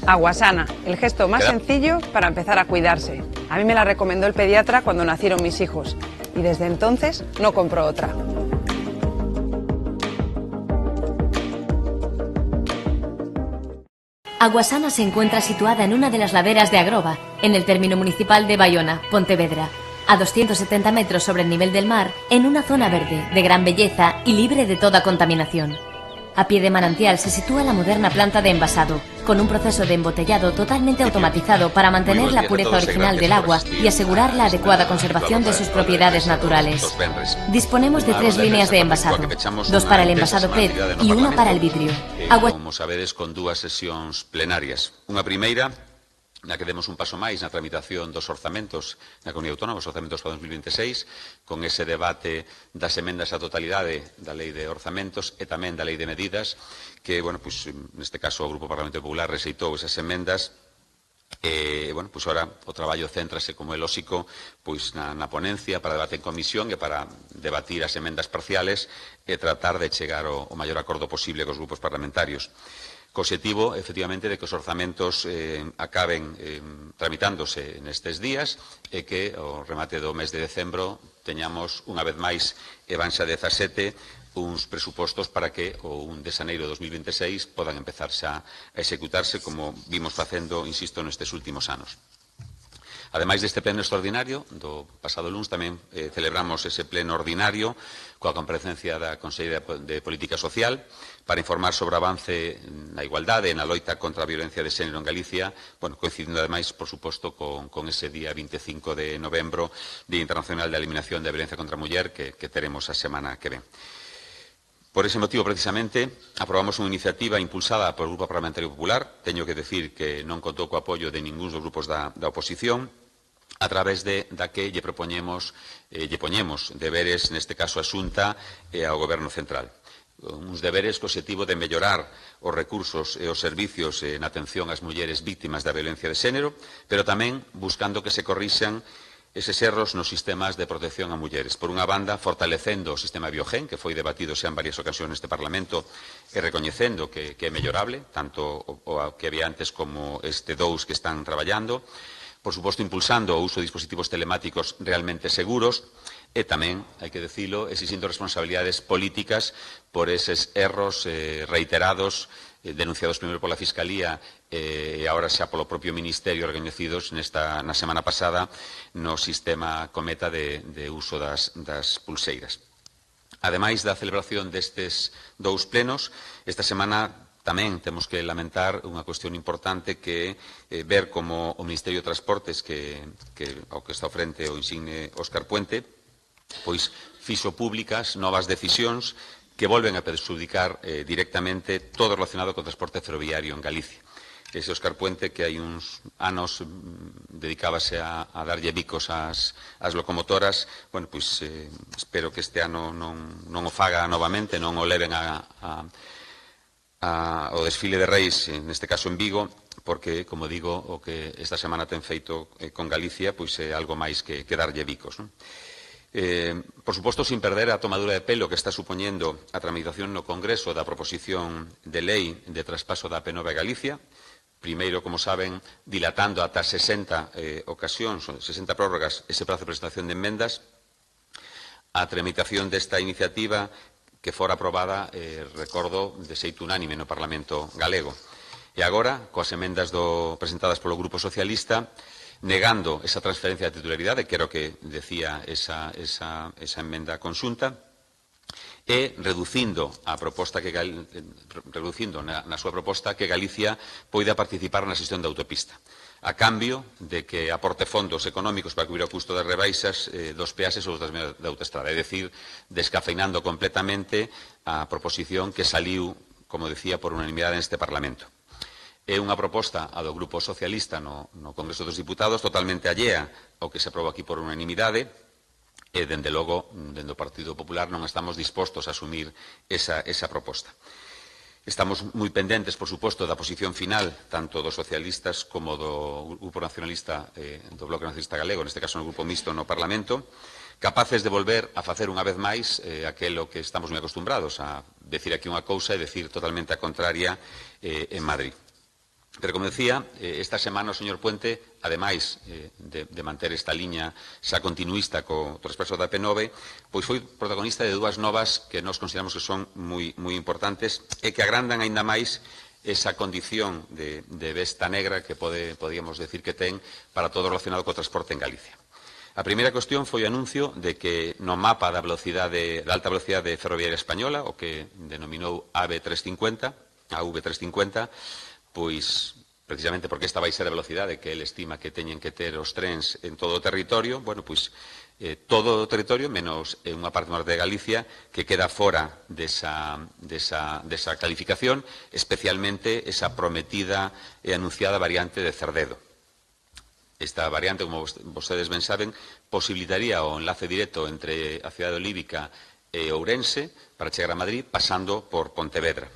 Aguasana, el gesto más sencillo para empezar a cuidarse. A mí me la recomendó el pediatra cuando nacieron mis hijos y desde entonces no compro otra. Aguasana se encuentra situada en una de las laderas de Agrova, en el término municipal de Bayona, Pontevedra, a 270 metros sobre el nivel del mar, en una zona verde, de gran belleza y libre de toda contaminación. A pie de manantial se sitúa la moderna planta de envasado, con un proceso de embotellado totalmente automatizado para mantener la pureza original del agua y asegurar la adecuada conservación de sus propiedades naturales. Disponemos de 3 líneas de envasado, 2 para el envasado PET y 1 para el vidrio. Como sabedes, con 2 sesións plenarias. Unha primeira, na que demos un paso máis na tramitación dos orzamentos na Comunidade Autónoma, os orzamentos para 2026, con ese debate das emendas á totalidade da Lei de Orzamentos e tamén da Lei de Medidas, que, neste caso, o Grupo Parlamento Popular rexeitou esas emendas. Ora o traballo céntrase, como é lóxico, na ponencia para debate en comisión e para debatir as emendas parciales e tratar de chegar ao maior acordo posible cos grupos parlamentarios. Co obxectivo, efectivamente, de que os orzamentos acaben tramitándose nestes días e que ao remate do mes de decembro teñamos, unha vez máis, e van xa 17, uns presupostos para que o 1 de xaneiro de 2026 podan empezar xa a executarse como vimos facendo, insisto, nestes últimos anos. Ademais deste pleno extraordinario do pasado luns, tamén celebramos ese pleno ordinario coa comparecencia da Conselleira de Política Social para informar sobre o avance na igualdade e na loita contra a violencia de xénero en Galicia, coincidindo ademais, por suposto, con ese día 25 de novembro, Día Internacional da Eliminación da Violencia contra a Muller, que teremos a semana que ven. Por ese motivo, precisamente, aprobamos unha iniciativa impulsada polo Grupo Parlamentario Popular. Teño que decir que non contou co apoio de ningún dos grupos da oposición, a través da que lle poñemos deberes, neste caso a Xunta e ao Goberno Central. Uns deberes co obxectivo de mellorar os recursos e os servicios na atención ás mulleres víctimas da violencia de xénero, pero tamén buscando que se corrixan eses erros nos sistemas de protección a mulleres. Por unha banda, fortalecendo o sistema Biogen, que foi debatido xa en varias ocasións neste Parlamento, e recoñecendo que é mellorable, tanto o que había antes como este 2 que están traballando. Por suposto, impulsando o uso de dispositivos telemáticos realmente seguros e tamén, hai que dicilo, exixindo responsabilidades políticas por eses erros reiterados denunciados primeiro pola Fiscalía e agora xa polo propio Ministerio, recoñecidos na semana pasada no sistema Cometa de uso das pulseiras. Ademais da celebración destes 2 plenos, esta semana tamén temos que lamentar unha cuestión importante que é ver como o Ministerio de Transportes, ao que está ao frente o insigne Óscar Puente, pois fixo públicas novas decisións que volven a perxudicar directamente todo relacionado co transporte ferroviario en Galicia. Ese Óscar Puente, que hai uns anos dedicábase a darlle bicos ás locomotoras, espero que este ano non o faga novamente, non o leven o desfile de Reis, neste caso en Vigo, porque, como digo, o que esta semana ten feito con Galicia é algo máis que darlle bicos. Por suposto, sin perder a tomadura de pelo que está supoñendo a tramitación no Congreso da proposición de lei de traspaso da P9 a Galicia, primeiro, como saben, dilatando ata 60 ocasións, 60 prórrogas, ese prazo de presentación de enmendas, a tramitación desta iniciativa que fora aprobada, recordo, de xeito unánime no Parlamento galego. E agora, coas emendas presentadas polo Grupo Socialista, negando esa transferencia de titularidade, que era o que decía esa emenda conxunta, e reducindo na súa proposta que Galicia poida participar na xestión da autopista, a cambio de que aporte fondos económicos para cubrir o custo das rebaixas dos peaxes ou das da autoestrada, é dicir, descafeinando completamente a proposición que saliu, como decía, por unanimidade neste Parlamento. É unha proposta a do Grupo Socialista no Congreso dos Diputados totalmente allea ao que se aprobou aquí por unanimidade e, dende logo, dende o Partido Popular non estamos dispostos a asumir esa proposta. Estamos moi pendentes, por suposto, da posición final tanto dos socialistas como do Grupo Nacionalista, do Bloque Nacionalista Galego, neste caso no Grupo Mixto no Parlamento, capaces de volver a facer unha vez máis aquelo que estamos moi acostumbrados a decir aquí unha cousa e decir totalmente a contraria en Madrid. Pero, como decía, esta semana o señor Puente, ademais de manter esta liña xa continuista co traspaso da P9, pois foi protagonista de dúas novas que nós consideramos que son moi importantes e que agrandan aínda máis esa condición de besta negra que podíamos decir que ten para todo relacionado co transporte en Galicia. A primeira cuestión foi o anuncio de que no mapa da alta velocidade ferroviaria española, o que denominou AV350, pois, precisamente porque esta vai ser a velocidade que ele estima que teñen que ter os trens en todo o territorio, bueno, pois, todo o territorio, menos unha parte norte de Galicia, que queda fora desa calificación, especialmente esa prometida e anunciada variante de Cerdedo. Esta variante, como vostedes ben saben, posibilitaría o enlace directo entre a cidade olívica e Ourense para chegar a Madrid, pasando por Pontevedra.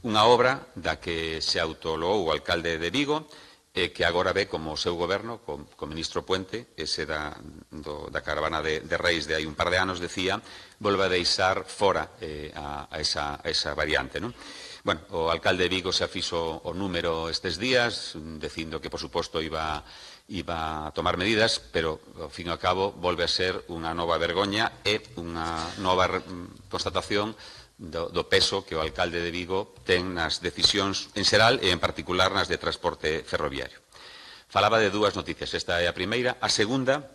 Unha obra da que se autoloou o alcalde de Vigo e que agora ve como o seu goberno, co ministro Puente, ese da caravana de Reis de hai un par de anos, decía, volve a deixar fora a esa variante, non? Bueno, o alcalde de Vigo se afixo o número estes días, dicindo que, por suposto, iba a tomar medidas, pero, ao fin e ao cabo, volve a ser unha nova vergoña e unha nova constatación do peso que o alcalde de Vigo ten nas decisións en xeral e en particular nas de transporte ferroviario. Falaba de dúas noticias, esta é a primeira. A segunda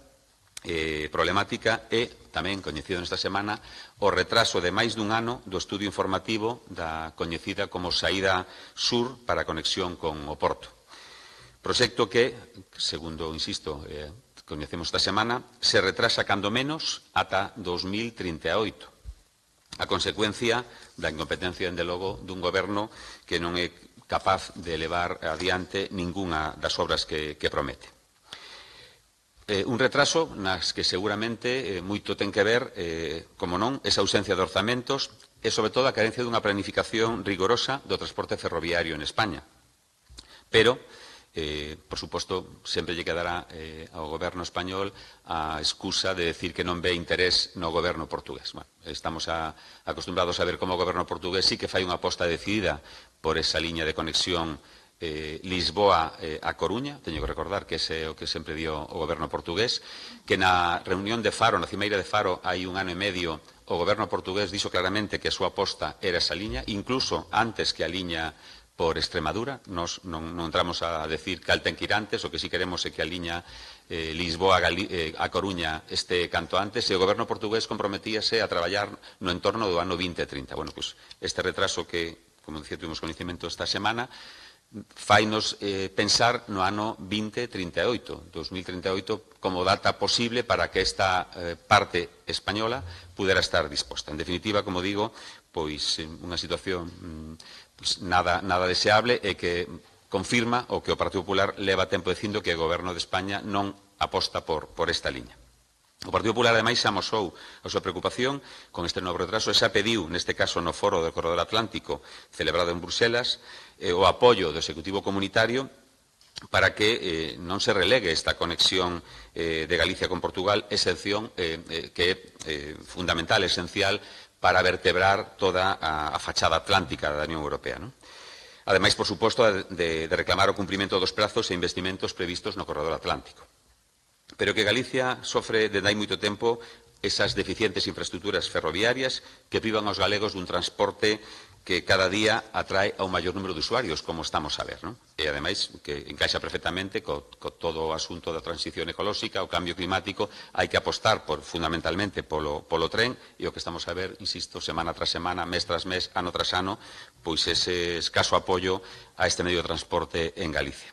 problemática é, tamén coñecido nesta semana, o retraso de máis dun ano do estudio informativo da coñecida como Saída Sur para a conexión con o Porto. Proxecto que, segundo, insisto, coñecemos esta semana, se retrasa cando menos ata 2038. A consecuencia da incompetencia, dende logo, dun goberno que non é capaz de levar adiante ningunha das obras que promete. Un retraso nas que seguramente moito ten que ver, como non, esa ausencia de orzamentos e, sobre todo, a carencia dunha planificación rigorosa do transporte ferroviario en España. Pero, por suposto, sempre lle quedará ao goberno español a excusa de decir que non ve interés no goberno portugués. Bueno, estamos acostumbrados a ver como o goberno portugués sí que fai unha aposta decidida por esa liña de conexión Lisboa a Coruña. Teño que recordar que ese é o que sempre dio o goberno portugués, que na reunión de Faro, na cimeira de Faro, hai un ano e medio, o goberno portugués dixo claramente que a súa aposta era esa liña, incluso antes que a liña por Extremadura. Nos non entramos a decir cal ten que ir antes, o que si queremos é que a liña Lisboa a Coruña este canto antes, e o goberno portugués comprometíase a traballar no entorno do ano 2030. Bueno, pois este retraso que, como dicía, tuvimos coñecemento esta semana, fainos pensar no ano 2038 como data posible para que esta parte española pudera estar disposta. En definitiva, como digo, pois unha situación nada deseable e que confirma o que o Partido Popular leva tempo dicindo que o Goberno de España non aposta por esta liña. O Partido Popular, ademais, xa amosou a súa preocupación con este novo retraso e xa pediu, neste caso no foro do Corredor Atlántico celebrado en Bruxelas, o apoio do Executivo Comunitario para que non se relegue esta conexión de Galicia con Portugal, excepción que é fundamental, esencial, para vertebrar toda a fachada atlántica da Unión Europea, non? Ademais, por suposto, de reclamar o cumprimento dos prazos e investimentos previstos no Corredor Atlántico. Pero que Galicia sofre desde hai moito tempo esas deficientes infraestructuras ferroviarias que privan aos galegos dun transporte que cada día atrae a un maior número de usuarios, como estamos a ver, non? E, ademais, que encaixa perfectamente co todo o asunto da transición ecolóxica, o cambio climático. Hai que apostar fundamentalmente polo tren, e o que estamos a ver, insisto, semana tras semana, mes tras mes, ano tras ano, pois ese escaso apoio a este medio de transporte en Galicia.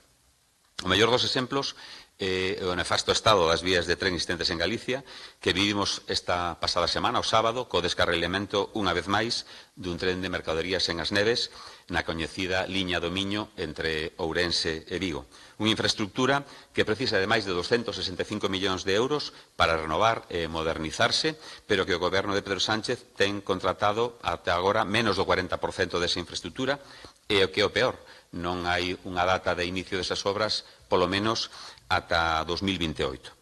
O mellor dos exemplos o nefasto estado das vías de tren existentes en Galicia, que vivimos esta pasada semana, o sábado, co descarrilamento, unha vez máis, dun tren de mercadorías en As Neves, na coñecida liña do Miño entre Ourense e Vigo. Unha infraestructura que precisa de máis de 265 millóns de euros para renovar e modernizarse, pero que o goberno de Pedro Sánchez ten contratado ata agora menos do 40% desa infraestructura, e o que é o peor, non hai unha data de inicio desas obras, polo menos ata 2028.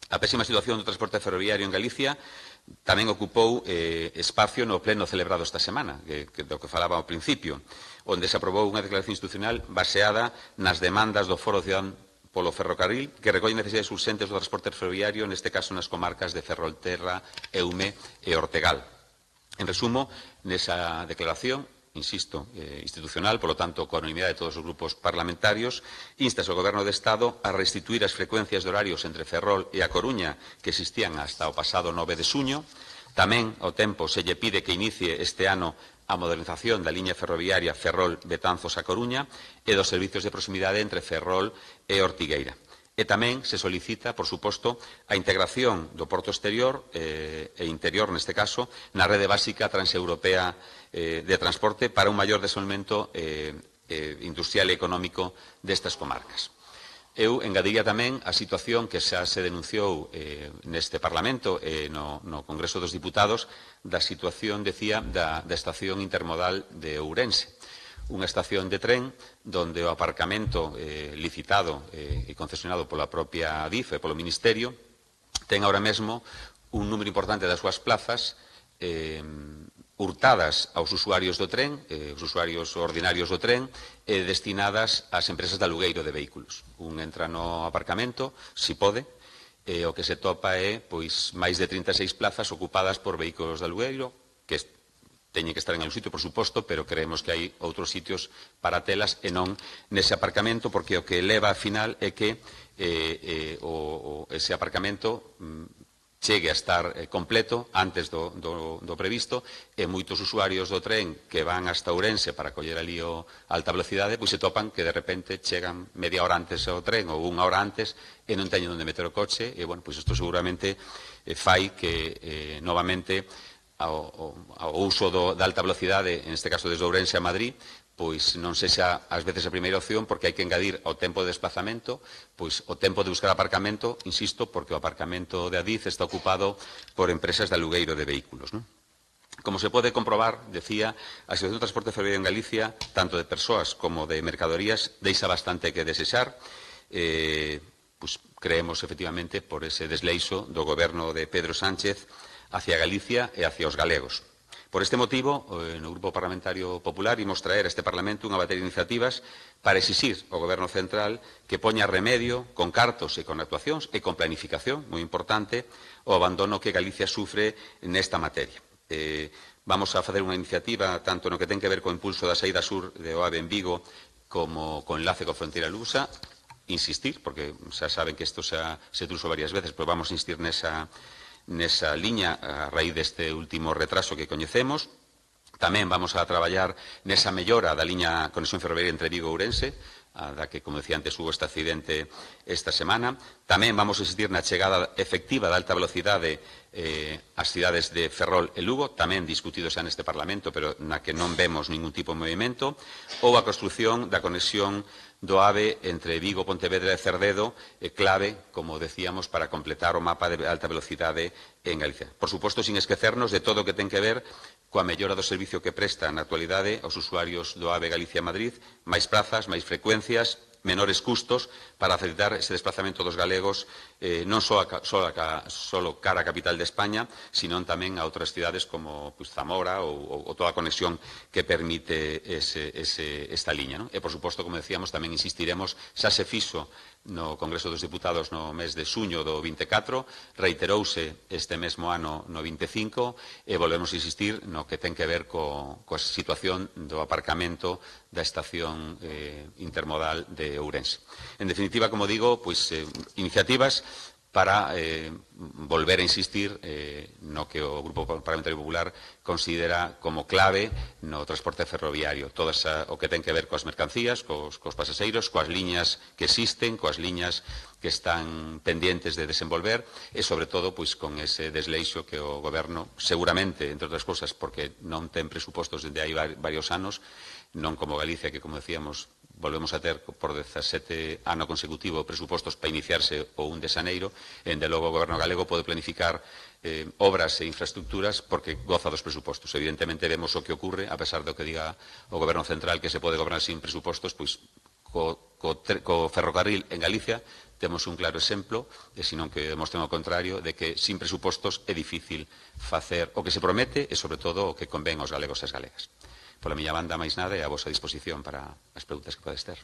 A pésima situación do transporte ferroviario en Galicia tamén ocupou espacio no pleno celebrado esta semana, do que falaba ao principio, onde se aprobou unha declaración institucional baseada nas demandas do Foro Cidadán polo Ferrocarril, que recolle necesidades urxentes do transporte ferroviario, neste caso nas comarcas de Ferrolterra, Eume e Ortegal. En resumo, nesa declaración, insisto, institucional, polo tanto, con unanimidade de todos os grupos parlamentarios, instase ao Goberno de Estado a restituir as frecuencias de horarios entre Ferrol e A Coruña que existían hasta o pasado 9 de xuño. Tamén, ao tempo, se lle pide que inicie este ano a modernización da liña ferroviaria Ferrol-Betanzos a Coruña e dos servizos de proximidade entre Ferrol e Ortigueira. E tamén se solicita, por suposto, a integración do porto exterior e interior, neste caso, na rede básica transeuropea de transporte para un maior desenvolvemento industrial e económico destas comarcas. Eu engadiría tamén a situación que xa se denunciou neste Parlamento e no Congreso dos Diputados da situación, decía, da estación intermodal de Ourense. Unha estación de tren donde o aparcamento licitado e concesionado pola propia Adif e polo Ministerio ten ahora mesmo un número importante das súas plazas hurtadas aos usuarios do tren, os usuarios ordinarios do tren, destinadas ás empresas de alugueiro de vehículos. Un entra no aparcamento, si pode, e o que se topa é pois máis de 36 plazas ocupadas por vehículos de alugueiro, que teñen que estar en algún sitio, por suposto, pero creemos que hai outros sitios para telas e non nese aparcamento, porque o que leva a final é que ese aparcamento chegue a estar completo antes do previsto e moitos usuarios do tren que van hasta Ourense para coller ali a alta velocidade, pois se topan que de repente chegan media hora antes ao tren ou unha hora antes e non teñen onde meter o coche e, bueno, pois isto seguramente fai que novamente ao uso da alta velocidade, en este caso desde Ourense a Madrid, pois non sexa ás veces a primeira opción porque hai que engadir ao tempo de desplazamento, pois o tempo de buscar aparcamento, insisto, porque o aparcamento de Adif está ocupado por empresas de alugueiro de vehículos, non? Como se pode comprobar, decía, a situación do transporte ferroviario en Galicia, tanto de persoas como de mercadorías, deixa bastante que desexar. Pois creemos, efectivamente, por ese desleixo do goberno de Pedro Sánchez hacia Galicia e hacia os galegos. Por este motivo, no Grupo Parlamentario Popular imos traer a este Parlamento unha batería de iniciativas para exixir ao Goberno Central que poña remedio con cartos e con actuacións e con planificación, moi importante, o abandono que Galicia sufre nesta materia. Vamos a facer unha iniciativa tanto no que ten que ver co impulso da saída sur de OAVE en Vigo como con enlace coa fronteira lusa, insistir, porque xa saben que isto se truxo varias veces, pero vamos a insistir nesa liña a raíz deste último retraso que coñecemos. Tamén vamos a traballar nesa mellora da liña conexión ferroviaria entre Vigo e Ourense, da que, como decía antes, hubo este accidente esta semana. Tamén vamos a insistir na chegada efectiva da alta velocidade ás cidades de Ferrol e Lugo, tamén discutido xa neste Parlamento, pero na que non vemos ningún tipo de movimento, ou a construción da conexión do AVE entre Vigo, Pontevedra e Cerdedo, clave, como decíamos, para completar o mapa de alta velocidade en Galicia. Por suposto, sin esquecernos de todo o que ten que ver coa mellora do servicio que presta na actualidade aos usuarios do AVE Galicia-Madrid, máis prazas, máis frecuencias, menores custos para facilitar ese desplazamento dos galegos non só cara a capital de España, sino tamén a outras cidades como Zamora ou toda a conexión que permite esta liña, non? E, por suposto, como decíamos, tamén insistiremos, xa se fixo no Congreso dos Diputados no mes de xuño do 24, reiterouse este mesmo ano no 25 e volvemos a insistir no que ten que ver coa situación do aparcamento da estación intermodal de Ourense. En definitiva, como digo, pois iniciativas para volver a insistir no que o Grupo Parlamentario Popular considera como clave no transporte ferroviario. Todo o que ten que ver coas mercancías, cos pasaxeiros, coas liñas que existen, coas liñas que están pendientes de desenvolver e, sobre todo, pois, con ese desleixo que o Goberno, seguramente, entre outras cousas, porque non ten presupostos desde hai varios anos, non como Galicia, que, como decíamos, volvemos a ter por 17 ano consecutivo presupostos para iniciarse o 1 de xaneiro, e, de logo, o Goberno galego pode planificar obras e infraestructuras porque goza dos presupostos. Evidentemente, vemos o que ocurre, a pesar do que diga o Goberno Central que se pode gobernar sin presupostos, pois co ferrocarril en Galicia temos un claro exemplo, e senón que demostren o contrario, de que sin presupostos é difícil facer o que se promete e, sobre todo, o que convén aos galegos e as galegas. Pola miña banda, máis nada, e a vosa disposición para as preguntas que podes ter.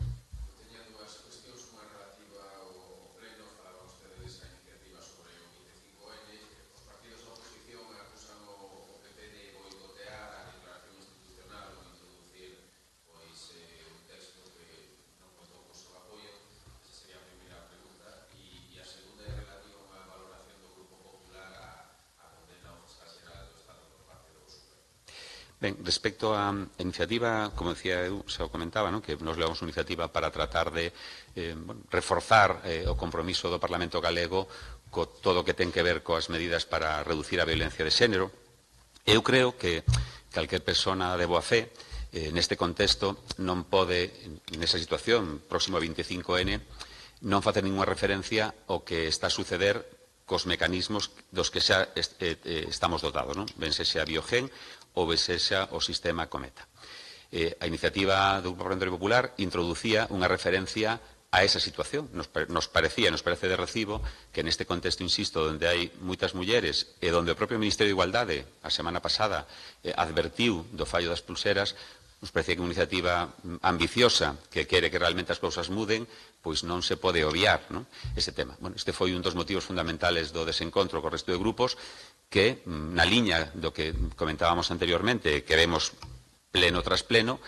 Ben, respecto á iniciativa, como decía eu, xa o comentaba, non? Que nos levamos unha iniciativa para tratar de reforzar o compromiso do Parlamento galego co todo o que ten que ver coas medidas para reducir a violencia de xénero. Eu creo que calquer persona de boa fe neste contexto non pode, nesa situación próximo a 25N, non facer ninguna referencia ao que está a suceder cos mecanismos dos que xa estamos dotados, non? Ben sexa Biogen ou ben sexa o sistema Cometa. A iniciativa do Grupo Parlamentario Popular introducía unha referencia a esa situación. Nos parece de recibo que neste contexto, insisto, onde hai moitas mulleres e onde o propio Ministerio de Igualdade a semana pasada advertiu do fallo das pulseras, nos parecía que unha iniciativa ambiciosa que quere que realmente as cousas muden, pois non se pode obviar, non? Ese tema. Bueno, este foi un dos motivos fundamentales do desencontro co resto de grupos que, na liña do que comentábamos anteriormente, que vemos pleno tras pleno,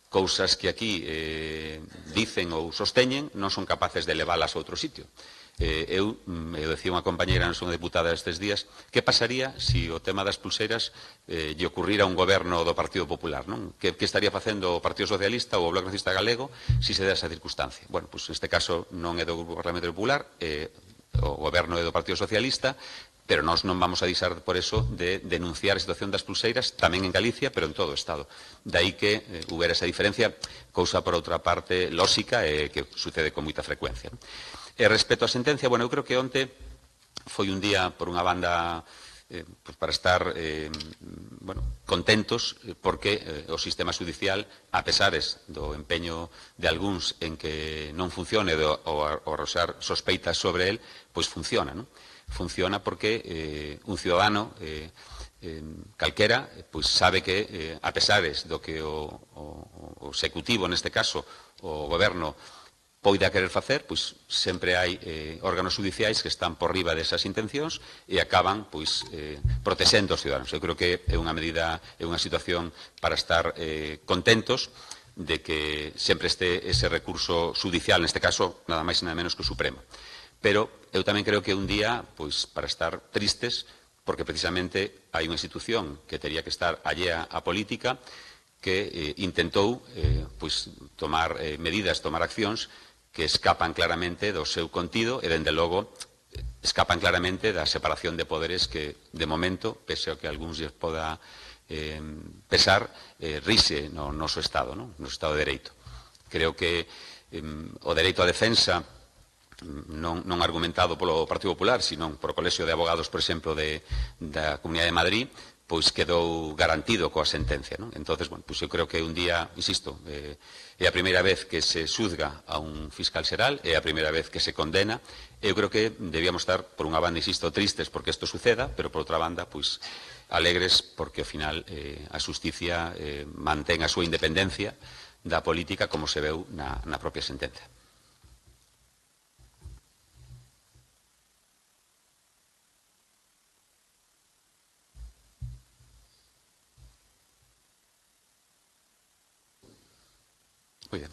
cousas que aquí dicen ou sosteñen non son capaces de leválas a outro sitio. Eu decía unha compañeira, non son deputada estes días, que pasaría se o tema das pulseiras lle ocurrira a un goberno do Partido Popular, non? Que estaría facendo o Partido Socialista ou o Bloque Nacionalista Galego se se dá esa circunstancia? Bueno, pois neste caso non é do Grupo Parlamentario Popular, o goberno é do Partido Socialista, pero nós non vamos a deixar por eso de denunciar a situación das pulseiras tamén en Galicia, pero en todo o Estado. Daí que houbera esa diferencia, cousa por outra parte lóxica e que sucede con moita frecuencia. E respecto á sentencia, bueno, eu creo que onte foi un día, por unha banda, para estar contentos, porque o sistema judicial, a pesares do empeño de algúns en que non funcione ou arroxar sospeitas sobre el, pois funciona, non? Funciona porque un ciudadano calquera pois sabe que, a pesares do que o executivo, neste caso, o goberno, poida querer facer, pois sempre hai órganos judiciais que están por riba desas intencións e acaban pois protexendo os ciudadanos. Eu creo que é unha medida, é unha situación para estar contentos de que sempre este ese recurso judicial, neste caso, nada máis e nada menos que o Supremo. Pero eu tamén creo que é un día pois para estar tristes, porque precisamente hai unha institución que teria que estar allea á política que intentou pois tomar medidas, tomar accións que escapan claramente do seu contido e, dende logo, escapan claramente da separación de poderes que, de momento, pese ao que algúns lles poda pesar, rise no noso Estado, no Estado de Dereito. Creo que o dereito á defensa, non argumentado polo Partido Popular, senón por o Colexio de Abogados, por exemplo, da Comunidade de Madrid, pois quedou garantido coa sentencia, non? Entonces, bueno, pois eu creo que un día, insisto, é a primeira vez que se xuzga a un fiscal xeral, é a primeira vez que se condena. Eu creo que debíamos estar, por unha banda, insisto, tristes porque isto suceda, pero por outra banda, pois alegres porque ao final a xusticia mantén a súa independencia da política, como se veu na propia sentencia. Muy bien.